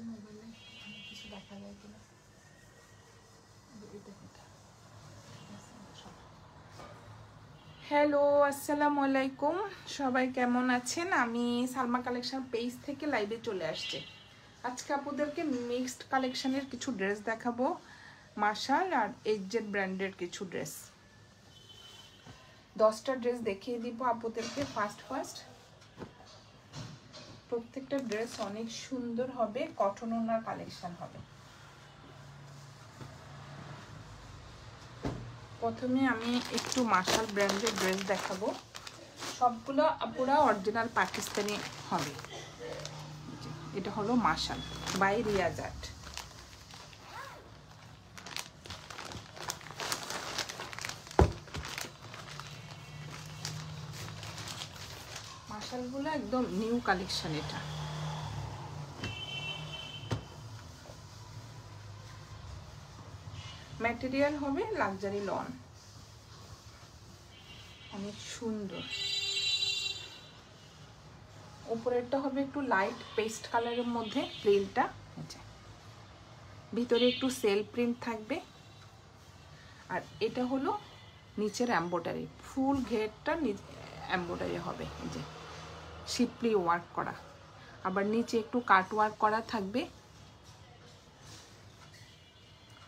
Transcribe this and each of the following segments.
মোবাইলে অনেক কিছু দেখা যায় কিনা। হ্যালো, আসসালামু আলাইকুম, সবাই কেমন আছেন? আমি সালমা কালেকশন পেজ থেকে লাইভে চলে আসছি। আজকে আপুদেরকে মিক্সড কালেকশনের কিছু ড্রেস দেখাবো, মার্শাল আর এইচজেড ব্র্যান্ডের কিছু ড্রেস। 10টা ড্রেস দেখিয়ে দিব আপুদেরকে ফার্স্ট। প্রত্যেকটা ড্রেস অনেক সুন্দর হবে, কটন ওনার কালেকশন হবে। প্রথমে আমি একটু মার্শাল ব্র্যান্ডের ড্রেস দেখাবো। সবগুলো পুরা অরিজিনাল পাকিস্তানি হবে। এটা হলো মার্শাল বাই রিয়াজাট। মার্শালগুলো একদম নিউ কালেকশন। এটা ম্যাটেরিয়াল হবে লাক্সারি লন, অনেক সুন্দর। উপরেরটা হবে একটু লাইট পেস্ট কালারের মধ্যে, প্রিন্টটা ভিতরে একটু সেল প্রিন্ট থাকবে। আর এটা হলো নিচের এমব্রয়ডারি, ফুল ঘেরটা এমব্রয়ডারি হবে, এই যে শিপলি ওয়ার্ক করা। আবার নিচে একটু কাট ওয়ার্ক করা থাকবে,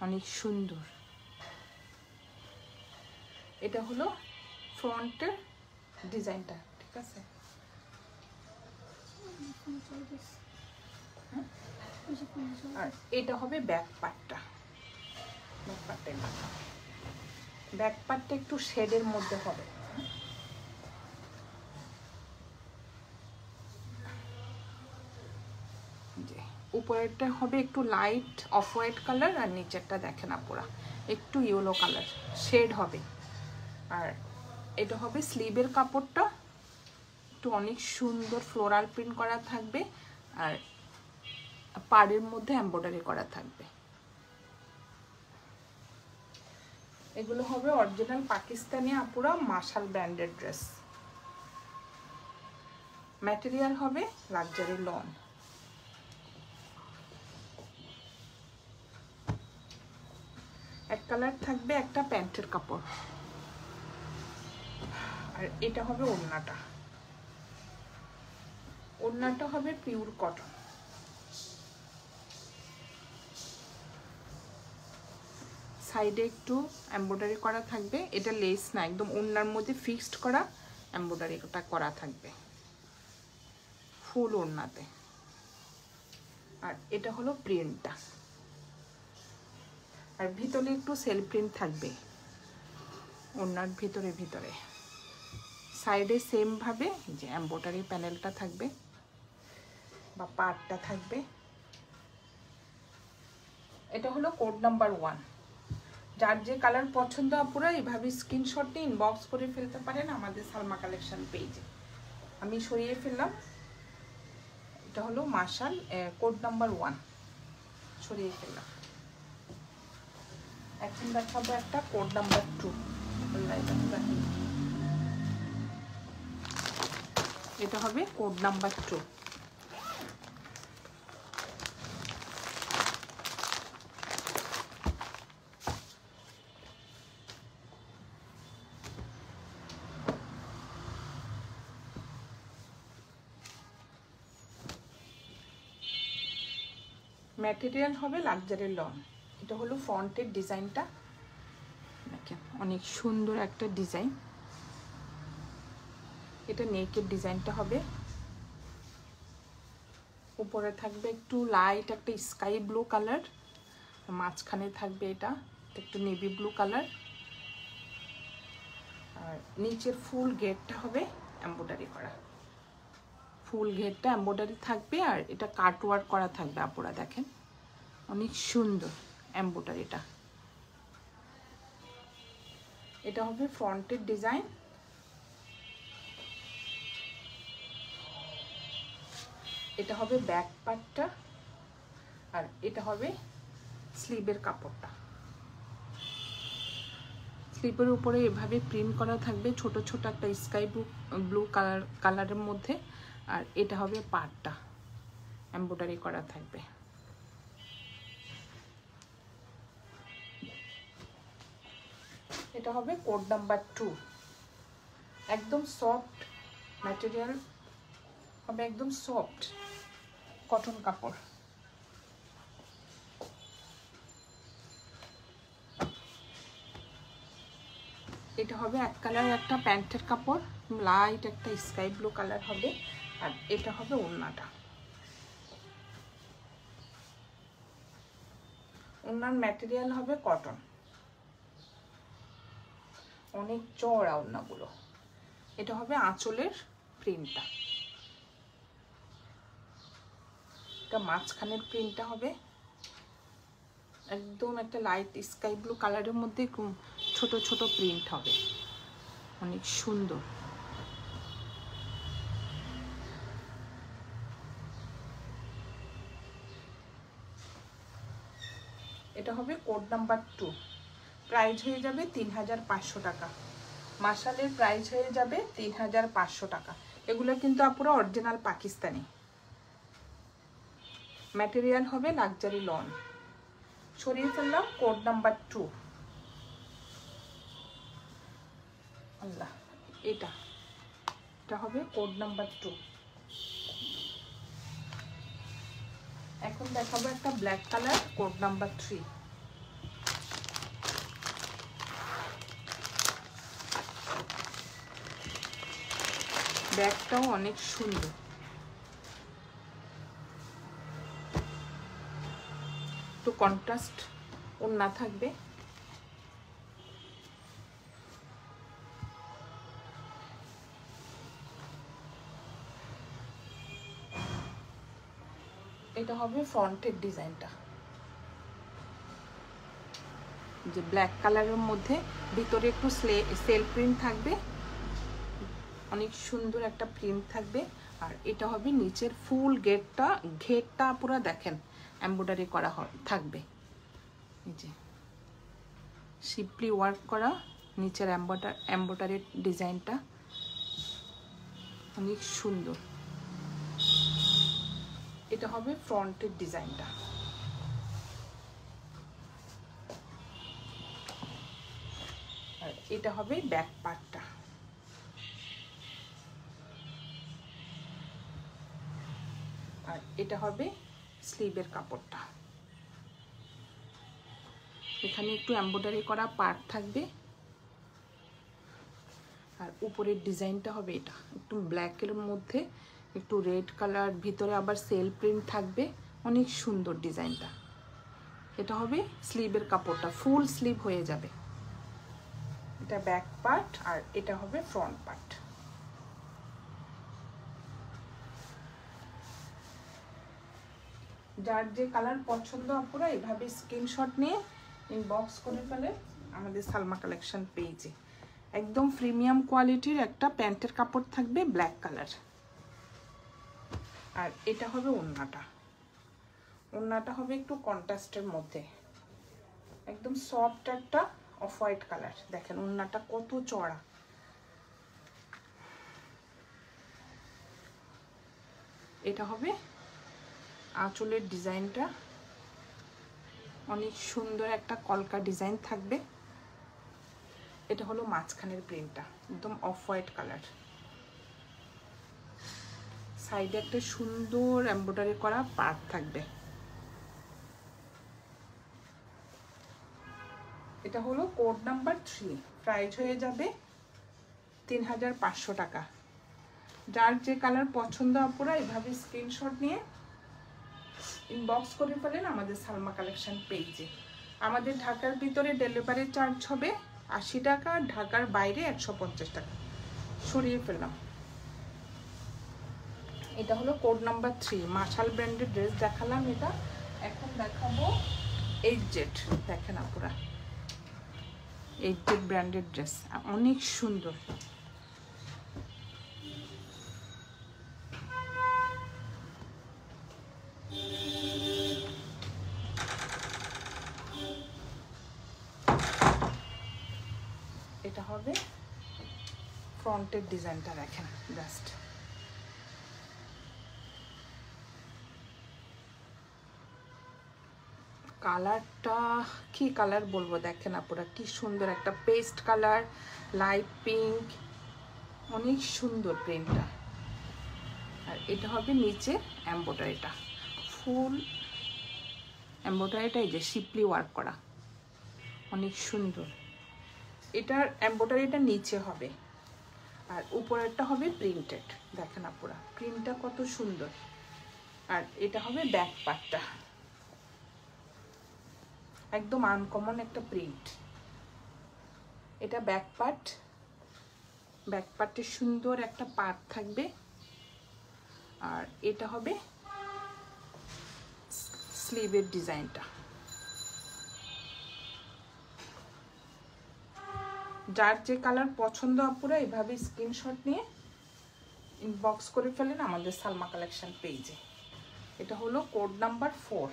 অনেক সুন্দর। এটা হলো ফ্রন্টের ডিজাইনটা, ঠিক আছে। আর এটা হবে ব্যাক পার্টটা। ব্যাক পার্টটা একটু শেডের মধ্যে হবে। উপরেরটা হবে একটু লাইট অফ হোয়াইট কালার, আর নিচেরটা দেখেন আপুরা একটু ইয়েলো কালার শেড হবে। আর এটা হবে স্লিভের কাপড়টা, একটু অনেক সুন্দর ফ্লোরাল প্রিন্ট করা থাকবে, আর পাড়ের মধ্যে এমব্রয়ডারি করা থাকবে। এগুলো হবে অরিজিনাল পাকিস্তানি আপুরা মার্শাল ব্র্যান্ডের ড্রেস। ম্যাটেরিয়াল হবে লাক্সারি লন। এক কালার থাকবে একটা প্যান্টের কাপড়। আর এটা হবে ওড়নাটা। ওড়নাটা হবে পিওর কটন। সাইডে একটু এমব্রয়ডারি করা থাকবে, এটা লেস না, একদম ওড়নার মধ্যে ফিক্সড করা এমব্রয়ডারিটা করা থাকবে ফুল ওড়নাতে। আর এটা হলো প্রিন্টটা, আর ভিতরে একটু সেল প্রিন্ট থাকবে ওড়নার ভিতরে। সাইডে সেম ভাবে যে এমব্রয়ডারি প্যানেলটা থাকবে বা পার্টটা থাকবে। এটা হলো কোড নাম্বার 1। যার যে কালার পছন্দ আপুরা এইভাবে স্ক্রিনশট নিয়ে ইনবক্স করে ফেলতে পারেন আমাদের সালমা কালেকশন পেজে। আমি সরিয়ে ফেললাম। এটা হলো মার্শাল কোড নাম্বার 1, সরিয়ে ফেললাম। এখন দেখাবো একটা কোড নাম্বার 2। এটা হবে কোড নাম্বার 2। ম্যাটেরিয়াল হবে লাক্সারি লন। এটা হলো ফ্রন্টের ডিজাইনটা, দেখেন অনেক সুন্দর একটা ডিজাইন। এটা নেকের ডিজাইনটা হবে। উপরে থাকবে একটু লাইট একটা স্কাই ব্লু কালার, মাঝখানে থাকবে এটা একটু নেভি ব্লু কালার। আর নিচের ফুল ঘেরটা হবে এমব্রয়ডারি করা, ফুল ঘেরটা এমব্রয়ডারি থাকবে। আর এটা কাট ওয়ার্ক করা থাকবে আপুরা, দেখেন অনেক সুন্দর এমব্রয়ডারিটা। এটা হবে ফ্রন্টের ডিজাইন। এটা হবে ব্যাক পার্টটা, আর এটা হবে স্লিভের কাপড়টা। স্লিভের উপরে এভাবে প্রিন্ট করা থাকবে ছোট ছোট একটা স্কাই ব্লু কালারের মধ্যে। আর এটা হবে পার্টটা, এমব্রয়ডারি করা থাকবে। এটা হবে কোড নাম্বার 2, একদম সফট ম্যাটেরিয়াল হবে, একদম সফট কটন কাপড়। এটা হবে এক কালার একটা প্যান্টের কাপড়, লাইট একটা স্কাই ব্লু কালার হবে, আর এটা হবে ওড়নাটা। ওড়নার ম্যাটেরিয়াল হবে কটন, অনেক চওড়া ওড়নাগুলো। এটা হবে আঁচলের প্রিন্টটা, এটা মাঝখানের প্রিন্টটা হবে একদম একটা লাইট স্কাই ব্লু কালারের মধ্যে ছোট ছোট প্রিন্ট হবে, অনেক সুন্দর। এটা হবে কোড নাম্বার 2, প্রাইস হয়ে যাবে 3500 টাকা। মাশালের প্রাইস হয়ে যাবে 3500 টাকা। এগুলো কিন্তু পুরো অরিজিনাল পাকিস্তানি ম্যাটেরিয়াল হবে, লাক্সারি লন। সরিয়ে ফেললাম কোড নাম্বার 2। আল্লাহ, এটা হবে কোড নাম্বার 2। এখন দেখাবো একটা ব্ল্যাক কালার, কোড নাম্বার 3। ব্যাগটাও অনেক সুন্দর, তো কন্ট্রাস্ট ওড়না থাকবে। এটা হবে ফ্রন্টের ডিজাইনটা, যে ব্ল্যাক কালারের মধ্যে ভিতরে একটু সেল প্রিন্ট থাকবে, অনেক সুন্দর একটা প্রিন্ট থাকবে। আর এটা হবে নিচের ফুল ঘেরটা পুরো দেখেন এমব্রয়ডারি করা থাকবে, এই যে সিম্পলি ওয়ার্ক করা নিচের এমব্রয়ডারির ডিজাইনটা অনেক সুন্দর। এটা হবে ফ্রন্টের ডিজাইনটা। আর এটা হবে ব্যাক পার্টটা। আর এটা হবে স্লিভের কাপড়টা, এখানে একটু এমব্রয়ডারি করা পার্ট থাকবে। আর উপরের ডিজাইনটা হবে এটা একটু ব্ল্যাকের মধ্যে একটু রেড কালার, ভিতরে আবার সেল প্রিন্ট থাকবে, অনেক সুন্দর ডিজাইনটা। এটা হবে স্লিভের কাপড়টা, ফুল স্লিভ হয়ে যাবে। এটা ব্যাক পার্ট আর এটা হবে ফ্রন্ট পার্ট। যার যে কালার পছন্দ আপনারা এভাবে স্ক্রিনশট নিয়ে ইনবক্স করে ফেলে আমাদের সালমা কালেকশন পেজে। একদম প্রিমিয়াম কোয়ালিটির একটা প্যান্টের কাপড় থাকবে ব্ল্যাক কালার। আর এটা হবে ওড়নাটা, ওড়নাটা হবে একটু কন্ট্রাস্টের মধ্যে, একদম সফট একটা অফ হোয়াইট কালার। দেখেন ওড়নাটা কত চড়া, এটা হবে আঁচলের ডিজাইনটা, অনেক সুন্দর একটা কলকা ডিজাইন থাকবে। এটা হলো মাঝখানের প্রিন্টটা, একদম অফ হোয়াইট কালার, সাইডে একটা সুন্দর এমব্রয়ডারি করা পার্ট থাকবে। এটা হলো কোড নাম্বার 3, প্রাইস হয়ে যাবে 3500 টাকা। যার যে কালার পছন্দ আপনারা এভাবে স্ক্রিনশট নিয়ে ইনবক্স করে ফেলেন আমাদের সালমা কালেকশন পেজে। আমাদের ঢাকার ভিতরে ডেলিভারি চার্জ হবে 80 টাকা, ঢাকার বাইরে 150 টাকা। সরিয়ে ফেললাম। এটা হলো কোড নাম্বার 3, মাশাল ব্র্যান্ডের ড্রেস দেখালাম এটা। এখন দেখাবো এইচজেড। দেখেন আপনারা এইচজেড ব্র্যান্ডের ড্রেস, অনেক সুন্দর। এটা হবে ফ্রন্টের ডিজাইনটা, দেখেন জাস্ট কালারটা কি কালার বলবো, দেখেন আপুরা কি সুন্দর একটা পেস্ট কালার, লাইট পিঙ্ক, অনেক সুন্দর প্রিন্টটা। আর এটা হবে নিচে এমব্রয়ডারিটা, ফুল এমব্রয়ডারিটা এই যে শিপলি ওয়ার্ক করা, অনেক সুন্দর। এটার এমব্রয়ডারিটা নিচে হবে আর উপরেরটা হবে প্রিন্টেড। দেখেন আপুরা প্রিন্টটা কত সুন্দর। আর এটা হবে ব্যাক পার্টটা, একদম আনকমন একটা প্রিন্ট। এটা ব্যাক পার্ট, ব্যাক পার্টে সুন্দর একটা পার্ট থাকবে। আর এটা হবে স্লিভের ডিজাইনটা। যার যে কালার পছন্দ আপুরা এভাবে স্ক্রিনশট নিয়ে ইনবক্স করে ফেলেন আমাদের সালমা কালেকশন পেজে। এটা হলো কোড নাম্বার 4।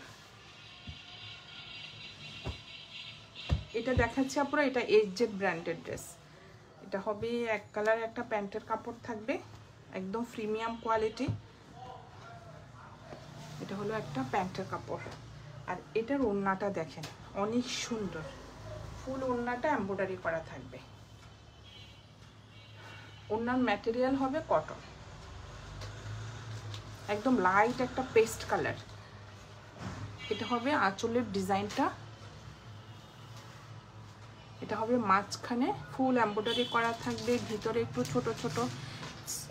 এটা দেখাচ্ছি আপুরা, এটা এজেড ব্র্যান্ডেড ড্রেস। এটা হবে এক কালার, একটা প্যান্টের কাপড় থাকবে, একদম প্রিমিয়াম কোয়ালিটি। এটা হলো একটা প্যান্টের কাপড়। আর এটার ওড়নাটা দেখেন অনেক সুন্দর, ফুল ওড়নাটা এমব্রয়ডারি করা থাকবে। ওড়নার ম্যাটেরিয়াল হবে কটন, একদম লাইট একটা পেস্ট কালার। এটা হবে আঁচলের ডিজাইনটা, এটা হবে মাঝখানে ফুল এমব্রয়ডারি করা থাকবে, ভিতরে একটু ছোট ছোট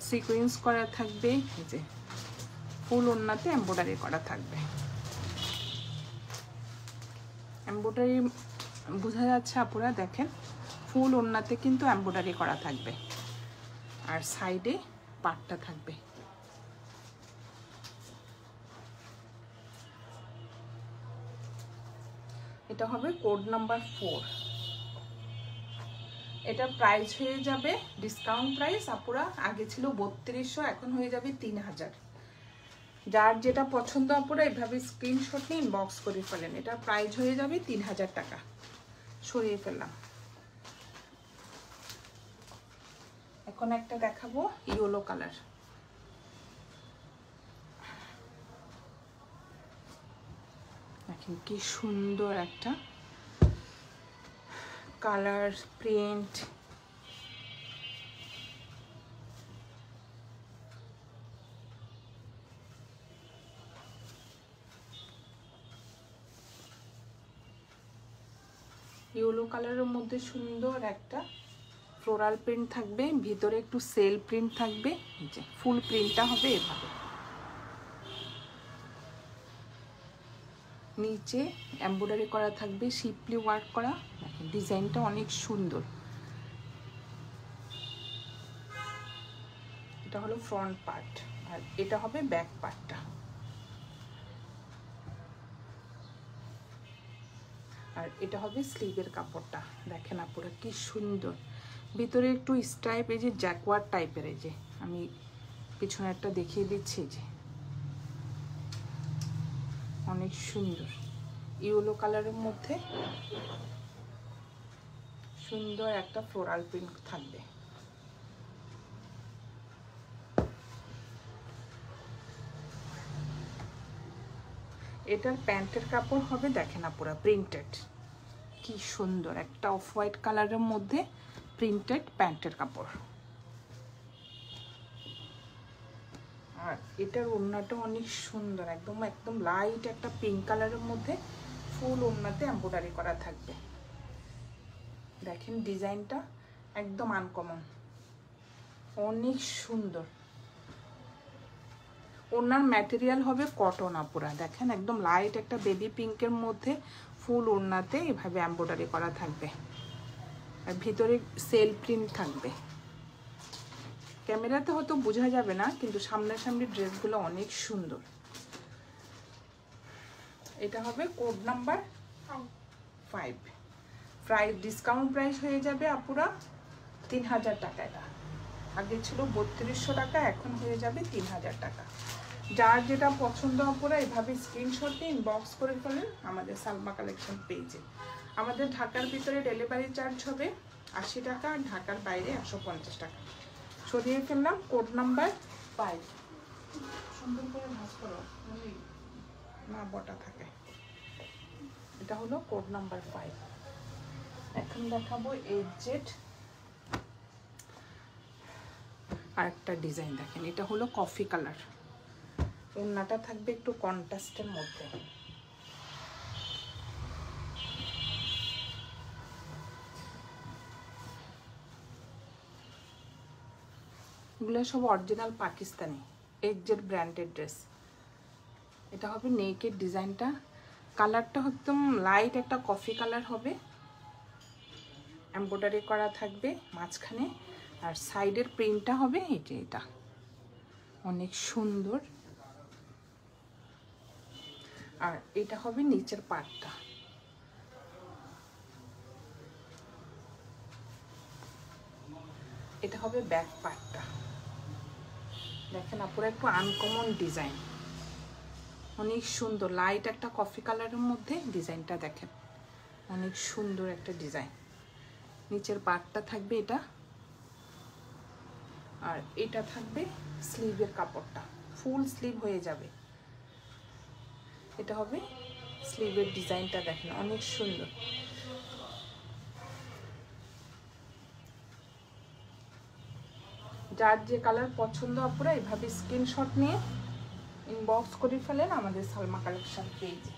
সিকোয়েন্স করা থাকবে, এই যে ফুল ওড়নাতে এমব্রয়ডারি করা থাকবে। এমব্রয়ডারি বোঝা যাচ্ছে আপুরা, দেখেন ফুল ওড়নাতে কিন্তু এমব্রয়ডারি করা থাকবে। আর সাইডে পাটটা থাকবে। এটা হবে কোড নাম্বার 4। এটা প্রাইস হয়ে যাবে ডিসকাউন্ট প্রাইস আপুরা, আগে ছিল 3200, এখন হয়ে যাবে 3000। যার যেটা পছন্দ আপুরা এভাবে স্ক্রিনশট নিয়ে ইনবক্স করে ফেলেন। এটা প্রাইস হয়ে যাবে 3000 টাকা। সরিয়ে ফেললাম। এখন একটা দেখাবো ইয়েলো কালার। দেখেন কি সুন্দর একটা কালার প্রিন্ট। ইয়েলো কালারের মধ্যে সুন্দর একটা ফ্লোরাল প্রিন্ট থাকবে, ভিতরে একটু সেল প্রিন্ট থাকবে, এই যে ফুল প্রিন্টটা হবে এভাবে। নিচে এমব্রয়ডারি করা থাকবে, শিপলি ওয়ার্ক করা, দেখেন ডিজাইনটা অনেক সুন্দর। এটা হলো ফ্রন্ট পার্ট আর এটা হবে ব্যাক পার্টটা। আর এটা হবে স্লিভের কাপড়টা। দেখেন আপুরা কি সুন্দর, ভিতরে একটু স্ট্রাইপ, এই যে জ্যাকওয়ার্ড টাইপের, এই যে আমি পিছনে একটা দেখিয়ে দিচ্ছি, যে অনেক সুন্দর ইয়েলো কালারের মধ্যে সুন্দর একটা ফ্লোরাল প্রিন্ট থাকবে। এটার প্যান্টের কাপড় হবে দেখেন আপুরা প্রিন্টেড, কি সুন্দর একটা অফ হোয়াইট কালারের মধ্যে প্রিন্টেড প্যান্টের কাপড়। আর এটার ওড়নাটা অনেক সুন্দর, একদম একদম লাইট একটা পিঙ্ক কালারের মধ্যে ফুল ওড়নাতে এমব্রয়ডারি করা থাকবে। দেখেন ডিজাইনটা একদম আনকমন, অনেক সুন্দর। ওড়নার ম্যাটেরিয়াল হবে কটন আপুরা, দেখেন একদম লাইট একটা বেবি পিঙ্কের মধ্যে ফুল ওড়নাতে এভাবে এমব্রয়ডারি করা থাকবে। আর ভিতরে সেল প্রিন্ট থাকবে। ক্যামেরাতে হয়তো বোঝা যাবে না, কিন্তু সামনাসামনি ড্রেসগুলো অনেক সুন্দর। এটা হবে code number 5। Price discount price হয়ে যাবে আপুরা 3000 টাকা। এটা আগে ছিল 3200 টাকা, এখন হয়ে যাবে 3000 টাকা। যার যেটা পছন্দ আপুরা এভাবে স্ক্রিনশট দিয়ে ইনবক্স করে ফেলেন আমাদের সালমা কালেকশন পেজে। আমাদের ঢাকার ভিতরে ডেলিভারি চার্জ হবে 80 টাকা, আর ঢাকার বাইরে 150 টাকা। সরিয়ে ফেললাম কোড নাম্বার 5। সুন্দর করে ভাঁজ করো না বটা থাকে। এটা হলো কোড নাম্বার 5। এখন দেখাবো এজেড আরেকটা ডিজাইন। দেখেন এটা হলো কফি কালার, ওড়নাটা থাকবে একটু কন্ট্রাস্টের মধ্যে। এগুলো সব অরিজিনাল পাকিস্তানি এজেড ব্র্যান্ডেড ড্রেস। এটা হবে নেকের ডিজাইনটা, কালারটা একদম লাইট একটা কফি কালার হবে, এমব্রয়ডারি করা থাকবে মাঝখানে, আর সাইডের প্রিন্টটা হবে এই যে এটা অনেক সুন্দর। আর এটা হবে নিচের পার্টটা, এটা হবে ব্যাক পার্টটা। দেখেন আপুরা একটু আনকমন ডিজাইন, অনেক সুন্দর লাইট একটা কফি কালারের মধ্যে ডিজাইনটা দেখেন অনেক সুন্দর একটা ডিজাইন। নিচের পার্টটা থাকবে এটা, আর এটা থাকবে স্লিভের কাপড়টা, ফুল স্লিভ হয়ে যাবে। এটা হবে স্লিভের ডিজাইনটা দেখেন অনেক সুন্দর। যার যে কালার পছন্দ আপনারা এভাবে স্ক্রিনশট নিয়ে ইনবক্স করে ফেলেন আমাদের সালমা কালেকশন পেজে।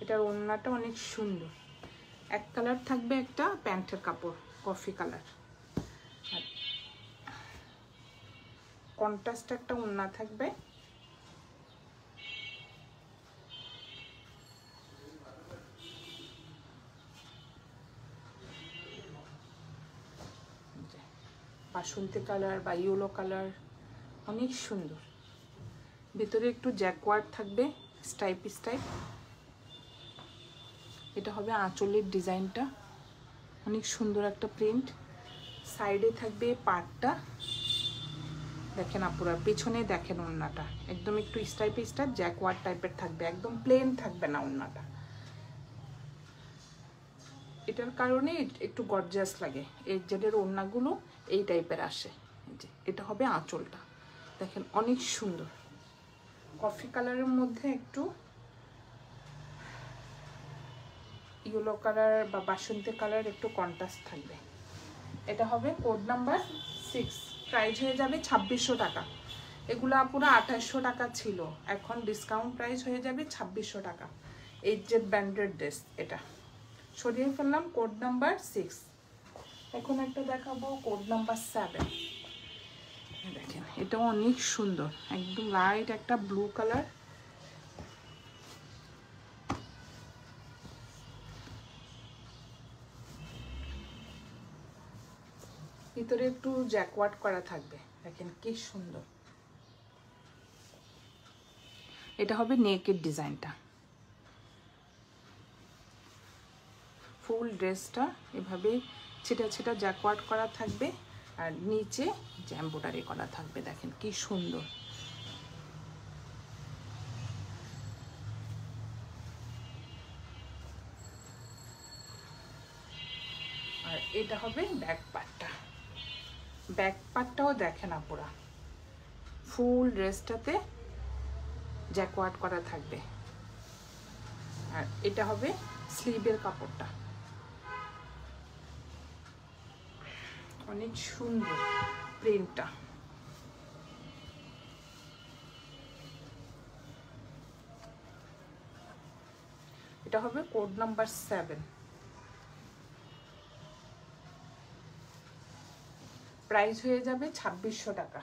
এটার ওড়নাটা অনেক সুন্দর, এক কালার থাকবে একটা প্যান্টের কাপড় কফি কালার, আর কন্ট্রাস্ট একটা ওড়না থাকবে। বাসন্তী কালার বা ইয়েলো কালার অনেক সুন্দর। ভিতরে একটু জ্যাকওয়ার্ড থাকবে স্টাইপ স্টাইপ। এটা হবে আঁচলের ডিজাইনটা, অনেক সুন্দর একটা প্রিন্ট। সাইডে থাকবে পাটটা, দেখেন আপুরা পেছনে দেখেন ওড়নাটা একদম একটু স্টাইপ স্টাইপ জ্যাকওয়ার্ড টাইপের থাকবে, একদম প্লেন থাকবে না ওড়নাটা। এটার কারণে একটু গর্জিয়াস লাগে, এই জেডের ওড়নাগুলো এই টাইপের আসে। এটা হবে আঁচলটা, দেখেন অনেক সুন্দর কফি কালারের মধ্যে একটু ইয়েলো কালার বা বাসন্তী কালার একটু কন্ট্রাস্ট থাকবে। এটা হবে কোড নাম্বার 6, প্রাইস হয়ে যাবে 2600 টাকা। এগুলো পুরো 2800 টাকা ছিল, এখন ডিসকাউন্ট প্রাইস হয়ে যাবে 2600 টাকা। এজেড ব্র্যান্ডেড ড্রেস, এটা সরিয়ে ফেললাম কোড নাম্বার 6। এখন একটা দেখাবো কোড নাম্বার 7। দেখেন এটাও অনেক সুন্দর, একদম লাইট একটা ব্লু কালার। ভিতরে একটু জ্যাকওয়ার্ড করা থাকবে, দেখেন কি সুন্দর। এটা হবে নেকের ডিজাইনটা, ফুল ড্রেসটা এভাবে ছিটা ছিটা জ্যাকওয়ার্ড করা থাকবে, আর নিচে এমব্রয়ডারি করা থাকবে, দেখেন কি সুন্দর। আর এটা হবে ব্যাক পার্টটা, ব্যাক পার্টটাও দেখেন আপুরা ফুল ড্রেসটাতে জ্যাকওয়ার্ড করা থাকবে। আর এটা হবে স্লিভের কাপড়টা, অনেক সুন্দর প্রিন্টটা। এটা হবে কোড নাম্বার 7, প্রাইস হয়ে যাবে 2600 টাকা।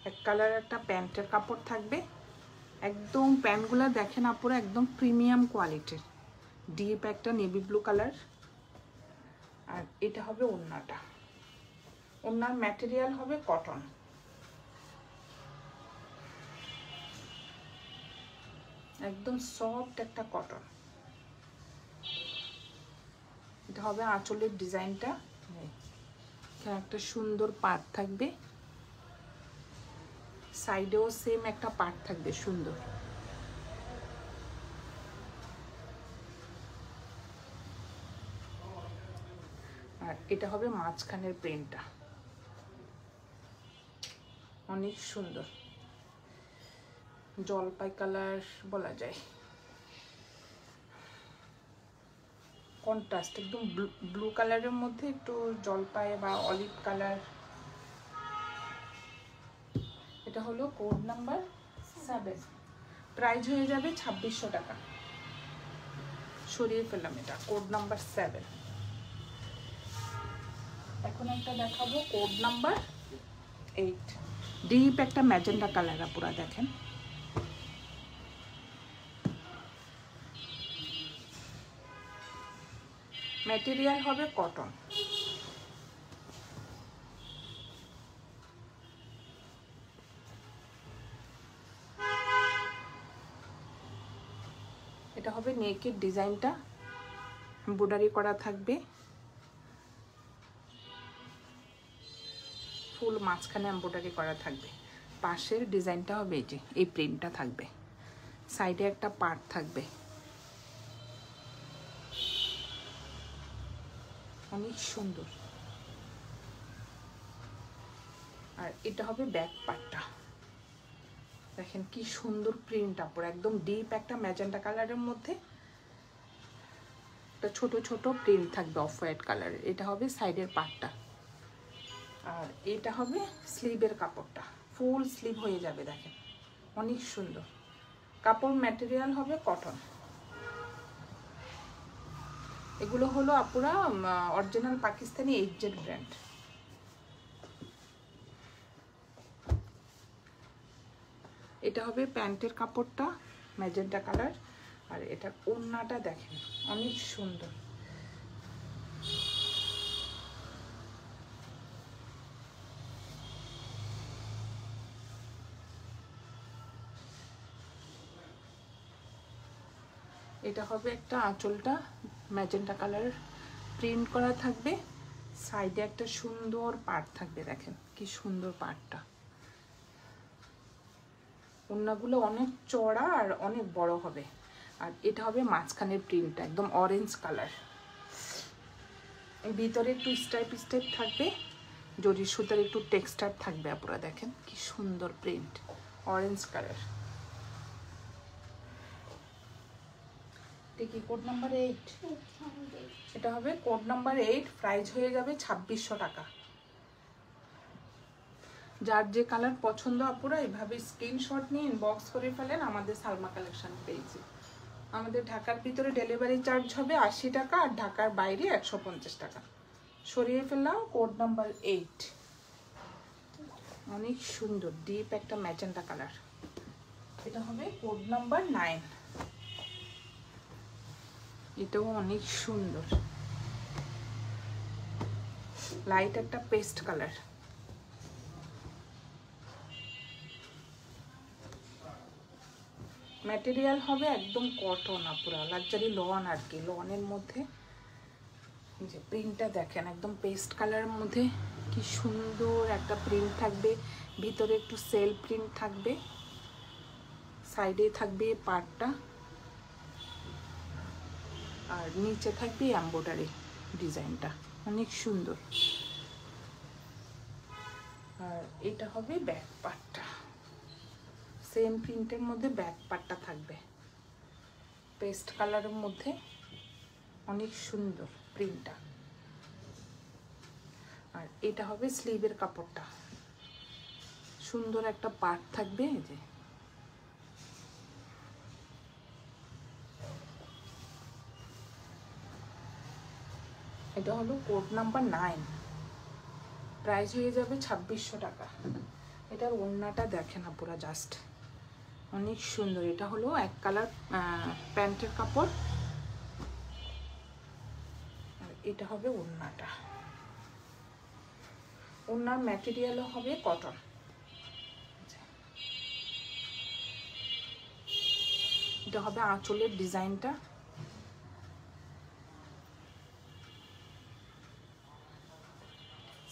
এক কালার একটা প্যান্টের কাপড় থাকবে, একদম প্যান্টগুলো দেখেন আপুরা একদম প্রিমিয়াম কোয়ালিটির, ডিপ একটা নেভি ব্লু কালার। আর এটা হবে ওড়নাটা, ওড়নার ম্যাটেরিয়াল হবে কটন, একদম সফট একটা কটন। এটা হবে আঁচলের ডিজাইনটা, এখানে একটা সুন্দর পাড় থাকবে, সাইডেও সেম একটা পার্ট থাকবে সুন্দর। আর এটা হবে মাঝখানের প্রিন্টটা, অনেক সুন্দর জলপাই কালার বলা যায়। কন্ট্রাস্ট একদম ব্লু কালারের মধ্যে একটু জলপাই বা অলিভ কালার। এটা হলো কোড নাম্বার 7, প্রাইস হয়ে যাবে 2600 টাকা। সরিয়ে ফেললাম, এটা কোড নাম্বার 7। এখন একটা দেখাবো কোড নাম্বার 8, ডিপ একটা ম্যাজেন্ডা কালার পুরা দেখেন। ম্যাটেরিয়াল হবে কটন। এটা হবে নেকের ডিজাইনটা এমব্রয়ডারি করা থাকবে, ফুল মাঝখানে এমব্রয়ডারি করা থাকবে। পাশের ডিজাইনটা হবে এই যে এই প্রিন্টটা থাকবে, সাইডে একটা পার্ট থাকবে, অনেক সুন্দর। আর এটা হবে ব্যাক পার্টটা, দেখেন কি সুন্দর প্রিন্টটা পুরো একদম ডিপ একটা ম্যাজেন্টা কালারের মধ্যে একটা ছোট ছোট প্রিন্ট থাকবে অফ হোয়াইট কালারের। এটা হবে সাইডের পার্টটা। আর এটা হবে স্লিভের কাপড়টা, ফুল স্লিভ হয়ে যাবে দেখেন, অনেক সুন্দর। কাপড় ম্যাটেরিয়াল হবে কটন। এগুলো হলো আপুরা অরিজিনাল পাকিস্তানি এইচজেড ব্র্যান্ড। এটা হবে প্যান্টের কাপড়টা ম্যাজেন্টা কালার। আর এটা ওড়নাটা দেখেন অনেক সুন্দর। এটা হবে একটা আঁচলটা ম্যাজেন্টা কালার প্রিন্ট করা থাকবে, সাইডে একটা সুন্দর পাড় থাকবে, দেখেন কি সুন্দর পাড়টা। ওড়নাগুলো অনেক চড়া আর অনেক বড় হবে। আর এটা হবে মাঝখানের প্রিন্টটা একদম অরেঞ্জ কালার, ভিতরে একটু স্টাইপ স্টাইপ থাকবে, জরি সুতার একটু টেক্সচার থাকবে। আপনারা দেখেন কি সুন্দর প্রিন্ট, অরেঞ্জ কালার। কি কোড নাম্বার 8, এটা হবে কোড নাম্বার 8, প্রাইস হয়ে যাবে 2600 টাকা। যার যে কালার পছন্দ আপুরা এভাবে স্ক্রিনশট নিয়ে ইনবক্স করে ফেলেন আমাদের সালমা কালেকশন পেজে। আমাদের ঢাকার ভিতরে ডেলিভারি চার্জ হবে 80 টাকা আর ঢাকার বাইরে 150 টাকা। সরিয়ে ফেললাম কোড নাম্বার 8, অনেক সুন্দর ডিপ একটা ম্যাজেন্টা কালার। এটা হবে কোড নাম্বার 9, এটাও অনেক সুন্দর লাইট একটা পেস্ট কালার। ম্যাটেরিয়াল হবে একদম কটন পুরা লাক্সারি লন আর কি, লনের মধ্যে যে প্রিন্টটা দেখেন একদম পেস্ট কালারের মধ্যে কি সুন্দর একটা প্রিন্ট থাকবে, ভিতরে একটু সেল প্রিন্ট থাকবে, সাইডে থাকবে পার্টটা আর নিচে থাকবে এমব্রয়ডারি ডিজাইনটা, অনেক সুন্দর। আর এটা হবে ব্যাক পার্টটা, সেম প্রিন্টের মধ্যে ব্যাক পার্টটা থাকবে পেস্ট কালারের মধ্যে, অনেক সুন্দর প্রিন্টটা। আর এটা হবে স্লিভের কাপড়টা, সুন্দর একটা পার্ট থাকবে। এই যে এটা হলো কোড নাম্বার 9, প্রাইস হয়ে যাবে 2600 টাকা। এটার ওড়নাটা দেখেন পুরো জাস্ট অনেক সুন্দর। এটা হলো এক কালার প্যান্টের কাপড় আর এটা হবে ওড়নাটা। ওড়নার ম্যাটেরিয়ালও হবে কটন। এটা হবে আঁচলের ডিজাইনটা,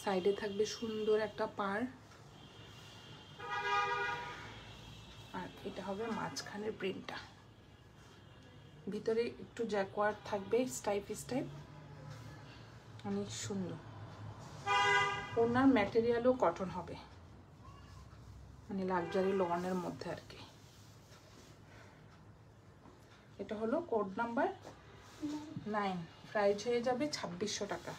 সাইডে থাকবে সুন্দর একটা পাড় আর এটা হবে মাঝখানের প্রিন্টটা, ভিতরে একটু জ্যাকওয়ার্ড থাকবে স্টাইপ স্টাইপ, অনেক সুন্দর। ওনার ম্যাটেরিয়ালও কটন হবে, মানে লাক্সারি লনের মধ্যে আর কি। এটা হলো কোড নাম্বার 9, প্রাইস হয়ে যাবে 2600 টাকা।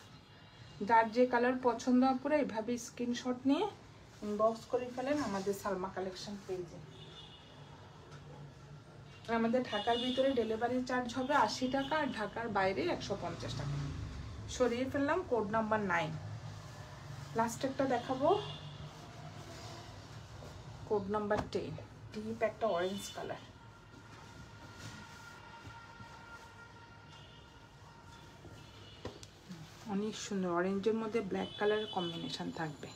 যার যে কালার পছন্দ আপুরা এভাবে স্ক্রিনশট নিয়ে ইনবক্স করে ফেলেন আমাদের সালমা কালেকশন পেজে। আমাদের ঢাকার ভিতরে ডেলিভারি চার্জ হবে 80 টাকা আর ঢাকার বাইরে 150 টাকা। সরিয়ে ফেললাম কোড নাম্বার 9। লাস্ট একটা দেখাবো কোড নাম্বার 10, ডিপ একটা অরেঞ্জ কালার। অনেক সুন্দর, অরেঞ্জের মধ্যে ব্ল্যাক কালারের কম্বিনেশন থাকবে।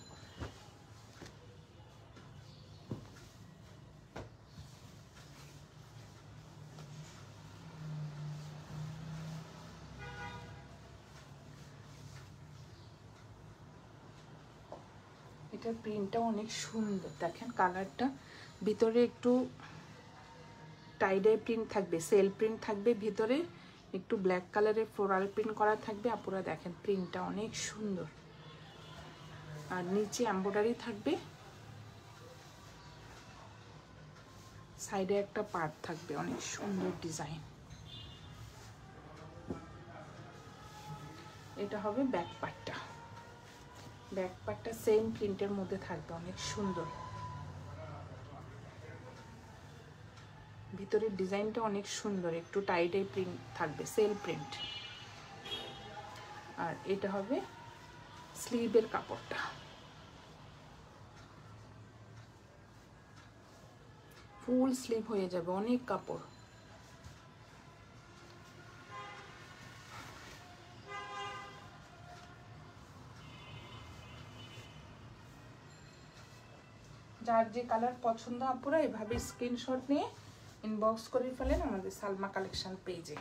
এটার প্রিন্টটা অনেক সুন্দর, দেখেন কালারটা ভিতরে একটু টাইডাই প্রিন্ট থাকবে, সেল প্রিন্ট থাকবে, ভিতরে একটু ব্ল্যাক কালারের ফ্লোরাল প্রিন্ট করা থাকবে। আপুরা দেখেন প্রিন্টটা অনেক সুন্দর, আর নিচে এমব্রয়ডারি থাকবে, সাইডে একটা পার্ট থাকবে, অনেক সুন্দর ডিজাইন। এটা হবে ব্যাক পার্টটা, ব্যাক পার্টটা সেম প্রিন্টের মধ্যে থাকবে, অনেক সুন্দর। ভিতরের ডিজাইনটা অনেক সুন্দর, একটু টাইডাই প্রিন্ট থাকবে, সেল প্রিন্ট। আর এটা হবে স্লিভের কাপড়টা, ফুল স্লিভ হয়ে যাবে, অনেক কাপড়। যার যে কালার পছন্দ আপুরা এভাবে স্ক্রিনশট নিয়ে ইনবক্স করে ফেলেন আমাদের সালমা কালেকশন পেজে।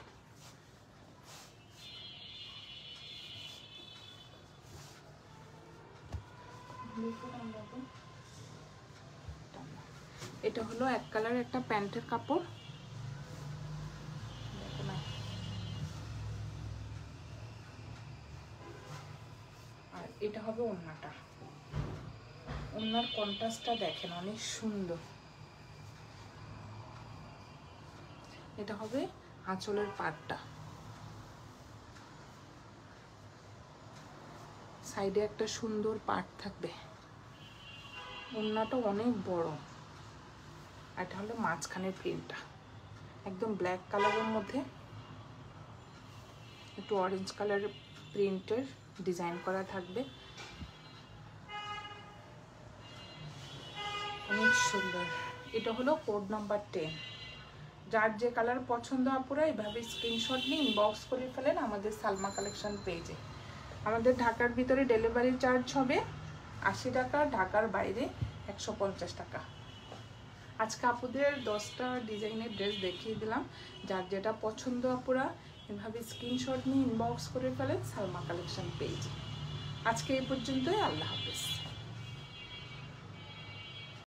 এটা হলো এক কালার একটা প্যান্টের কাপড়, আর এটা হবে ওড়নাটা। ওড়নার কন্ট্রাস্টটা দেখেন অনেক সুন্দর। এটা হবে আঁচলের পাটটা, সাইডে একটা সুন্দর পাট থাকবে। ওড়নাটা অনেক বড়। এটা হলো মাঝখানের প্রিন্টটা, একদম ব্ল্যাক কালারের মধ্যে একটু অরেঞ্জ কালারের প্রিন্টের ডিজাইন করা থাকবে, অনেক সুন্দর। এটা হলো কোড নাম্বার 10। যার যে কালার পছন্দ আপুরা এভাবে স্ক্রিনশট নিয়ে ইনবক্স করে ফেলেন আমাদের সালমা কালেকশন পেজে। আমাদের ঢাকার ভিতরে ডেলিভারি চার্জ হবে 80 টাকা, ঢাকার বাইরে 150 টাকা। আজকে আপুদের 10টা ডিজাইনের ড্রেস দেখিয়ে দিলাম। যার যেটা পছন্দ আপুরা এভাবে স্ক্রিনশট নিয়ে ইনবক্স করে ফেলেন সালমা কালেকশন পেজে। আজকে এই পর্যন্তই, আল্লাহ হাফেজ।